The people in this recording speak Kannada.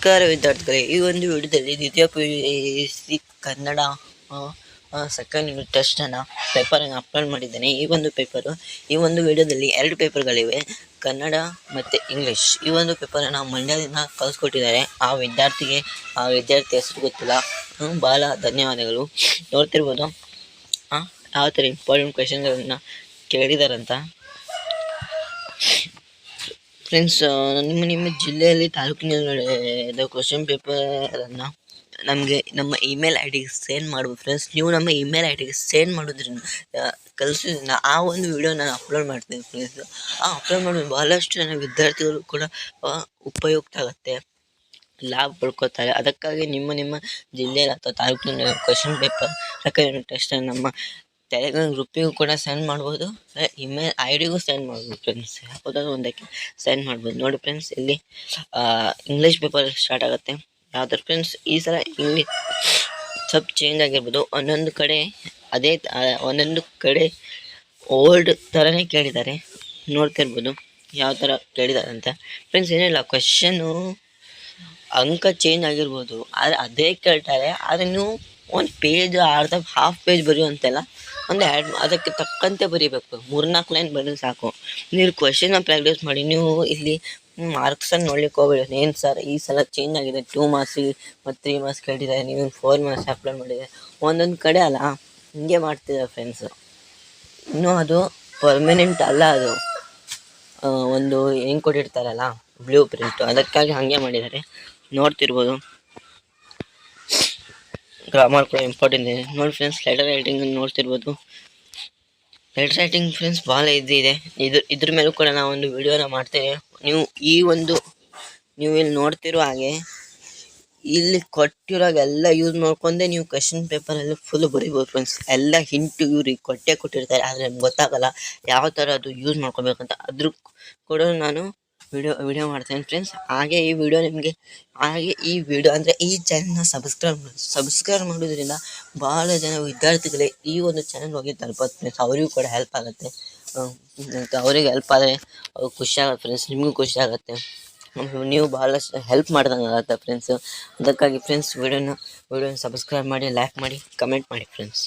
ನಮಸ್ಕಾರ ವಿದ್ಯಾರ್ಥಿಗಳೇ, ಈ ಒಂದು ವಿಡಿಯೋದಲ್ಲಿ ದ್ವಿತೀಯ PUC ಕನ್ನಡ ಸೆಕೆಂಡ್ ಯೂನಿಟ್ ಟೆಸ್ಟನ್ನು ಪೇಪರನ್ನು ಅಪ್ಲೋಡ್ ಮಾಡಿದ್ದೇನೆ. ಈ ಒಂದು ವಿಡಿಯೋದಲ್ಲಿ 2 ಪೇಪರ್ಗಳಿವೆ, ಕನ್ನಡ ಮತ್ತು ಇಂಗ್ಲೀಷ್. ಈ ಒಂದು ಪೇಪರನ್ನು ಮಂಡ್ಯದಿಂದ ಕಳಿಸ್ಕೊಟ್ಟಿದ್ದಾರೆ. ಆ ವಿದ್ಯಾರ್ಥಿ ಹೆಸರು ಗೊತ್ತಿಲ್ಲ. ಭಾಳ ಧನ್ಯವಾದಗಳು. ನೋಡ್ತಿರ್ಬೋದು ಯಾವ ಥರ ಇಂಪಾರ್ಟೆಂಟ್ ಕ್ವೆಶನ್ಗಳನ್ನು ಕೇಳಿದಾರಂತ. ಫ್ರೆಂಡ್ಸ್, ನಿಮ್ಮ ಜಿಲ್ಲೆಯಲ್ಲಿ ತಾಲೂಕಿನಲ್ಲಿ ನಡೆದ ಕ್ವಶನ್ ಪೇಪರನ್ನು ನಮ್ಮ ಇಮೇಲ್ ಐ ಡಿಗೆ ಸೆಂಡ್ ಮಾಡ್ಬೋದು. ಫ್ರೆಂಡ್ಸ್, ನೀವು ನಮ್ಮ ಇಮೇಲ್ ಐ ಡಿಗೆ ಸೆಂಡ್ ಮಾಡೋದ್ರಿಂದ ಕಲಿಸೋದ್ರಿಂದ ಆ ಒಂದು ವಿಡಿಯೋ ನಾನು ಅಪ್ಲೋಡ್ ಮಾಡ್ತೀನಿ. ಫ್ರೆಂಡ್ಸ್, ಅಪ್ಲೋಡ್ ಮಾಡೋದು ಬಹಳಷ್ಟು ಜನ ವಿದ್ಯಾರ್ಥಿಗಳು ಕೂಡ ಉಪಯುಕ್ತ ಆಗುತ್ತೆ, ಲಾಭ ಪಡ್ಕೋತಾರೆ. ಅದಕ್ಕಾಗಿ ನಿಮ್ಮ ಜಿಲ್ಲೆಯಲ್ಲಿ ಅಥವಾ ತಾಲೂಕಿನ ಕ್ವಶನ್ ಪೇಪರ್ ಸೆಕೆಂಡ್ ಟೆಸ್ಟನ್ನು ನಮ್ಮ ಟೆಲಿಗ್ರಾಮ್ ಗ್ರೂಪಿಗೂ ಕೂಡ ಸೆಂಡ್ ಮಾಡ್ಬೋದು, ಇಮೇಲ್ ಐ ಡಿಗೂ ಸೆಂಡ್ ಮಾಡ್ಬೋದು. ಫ್ರೆಂಡ್ಸ್, ಯಾವುದಾದ್ರು ಒಂದಕ್ಕೆ ಸೆಂಡ್ ಮಾಡ್ಬೋದು. ನೋಡಿ ಫ್ರೆಂಡ್ಸ್, ಇಲ್ಲಿ ಇಂಗ್ಲೀಷ್ ಪೇಪರ್ ಸ್ಟಾರ್ಟ್ ಆಗುತ್ತೆ. ಯಾವ್ದಾರು ಫ್ರೆಂಡ್ಸ್, ಈ ಸಲ ಇಂಗ್ಲೀಷ್ ಸ್ವಲ್ಪ ಚೇಂಜ್ ಆಗಿರ್ಬೋದು. ಒಂದೊಂದು ಕಡೆ ಓಲ್ಡ್ ಥರನೇ ಕೇಳಿದ್ದಾರೆ. ನೋಡ್ತಿರ್ಬೋದು ಯಾವ ಥರ ಕೇಳಿದ್ದಾರೆ ಅಂತ. ಫ್ರೆಂಡ್ಸ್, ಏನಿಲ್ಲ, ಕ್ವಶನ್ನು ಅಂಕ ಚೇಂಜ್ ಆಗಿರ್ಬೋದು, ಆದರೆ ಅದೇ ಕೇಳ್ತಾರೆ. ಆದರೆ ನೀವು ಒಂದು ಪೇಜ್ ಹಾಫ್ ಪೇಜ್ ಬರೆಯುವಂತೆಲ್ಲ ಅದಕ್ಕೆ ತಕ್ಕಂತೆ ಬರೀಬೇಕು. 3-4 ಲೈನ್ ಬರೆದ್ರೆ ಸಾಕು. ನೀವು ಕ್ವಶನ್ನ ಪ್ರಾಕ್ಟೀಸ್ ಮಾಡಿ. ನೀವು ಇಲ್ಲಿ ಮಾರ್ಕ್ಸನ್ನು ನೋಡ್ಲಿಕ್ಕೆ ಹೋಗ್ಬೇಡಿ. ಏನು ಸರ್ ಈ ಸಲ ಚೇಂಜ್ ಆಗಿದೆ, 2 ಮಾರ್ಕ್ಸಿಗೆ ಮತ್ತು 3 ಮಾರ್ಕ್ಸ್ ಕೇಳಿದ್ದಾರೆ, ನೀವು 4 ಮಾರ್ಕ್ಸ್ ಅಪ್ಲೋಡ್ ಮಾಡಿದೆ. ಒಂದೊಂದು ಕಡೆ ಅಲ್ಲ ಹಿಂಗೆ ಮಾಡ್ತಿದ್ದಾರೆ ಫ್ರೆಂಡ್ಸ್. ಇನ್ನೂ ಅದು ಪರ್ಮನೆಂಟ್ ಅಲ್ಲ. ಅದು ಒಂದು ಹೆಂಗೆ ಕೊಟ್ಟಿರ್ತಾರಲ್ಲ ಬ್ಲೂ ಪ್ರಿಂಟು, ಅದಕ್ಕಾಗಿ ಹಾಗೆ ಮಾಡಿದ್ದಾರೆ. ನೋಡ್ತಿರ್ಬೋದು. ಗ್ರಾಮರ್ ಕೂಡ ಇಂಪಾರ್ಟೆಂಟ್ ಇದೆ. ನೋಡಿ ಫ್ರೆಂಡ್ಸ್, ಲೆಟರ್ ರೈಟಿಂಗ್ ನೋಡ್ತಿರ್ಬೋದು. ಲೆಟರ್ ರೈಟಿಂಗ್ ಫ್ರೆಂಡ್ಸ್ ಭಾಳ ಇದೆ. ಇದ್ರ ಮೇಲೂ ಕೂಡ ನಾವು ಒಂದು ವಿಡಿಯೋನ ಮಾಡ್ತೇವೆ. ನೀವು ನೀವು ಇಲ್ಲಿ ನೋಡ್ತಿರೋ ಹಾಗೆ ಇಲ್ಲಿ ಕೊಟ್ಟಿರೋಗೆಲ್ಲ ಯೂಸ್ ಮಾಡ್ಕೊಂಡೆ ನೀವು ಕ್ವೆಶನ್ ಪೇಪರಲ್ಲಿ ಫುಲ್ ಬರೀಬೋದು. ಫ್ರೆಂಡ್ಸ್, ಎಲ್ಲ ಹಿಂಟು ಇವ್ರಿಗೆ ಕೊಟ್ಟಿರ್ತಾರೆ, ಆದರೆ ನಮ್ಗೆ ಗೊತ್ತಾಗಲ್ಲ ಯಾವ ಥರ ಅದು ಯೂಸ್ ಮಾಡ್ಕೊಬೇಕಂತ. ಅದ್ರ ಕೂಡ ನಾನು ವಿಡಿಯೋ ಮಾಡ್ತೇನೆ. ಫ್ರೆಂಡ್ಸ್, ಹಾಗೆ ಈ ವಿಡಿಯೋ ಅಂದರೆ ಈ ಚಾನಲ್ನ ಸಬ್ಸ್ಕ್ರೈಬ್ ಮಾಡೋದ್ರಿಂದ ಭಾಳ ಜನ ವಿದ್ಯಾರ್ಥಿಗಳೇ ಈ ಒಂದು ಚಾನಲ್ ಹೋಗಿ ತಲುಪುತ್ತೆ. ಫ್ರೆಂಡ್ಸ್, ಅವರಿಗೂ ಕೂಡ ಹೆಲ್ಪ್ ಆಗುತ್ತೆ. ಅವರಿಗೆ ಹೆಲ್ಪ್ ಆದರೆ ಖುಷಿ ಆಗುತ್ತೆ. ಫ್ರೆಂಡ್ಸ್, ನಿಮಗೂ ಖುಷಿ ಆಗುತ್ತೆ. ನೀವು ಭಾಳಷ್ಟು ಹೆಲ್ಪ್ ಮಾಡ್ದಂಗೆ ಆಗುತ್ತೆ ಫ್ರೆಂಡ್ಸ್. ಅದಕ್ಕಾಗಿ ಫ್ರೆಂಡ್ಸ್, ವಿಡಿಯೋನ ಸಬ್ಸ್ಕ್ರೈಬ್ ಮಾಡಿ, ಲೈಕ್ ಮಾಡಿ, ಕಮೆಂಟ್ ಮಾಡಿ ಫ್ರೆಂಡ್ಸ್.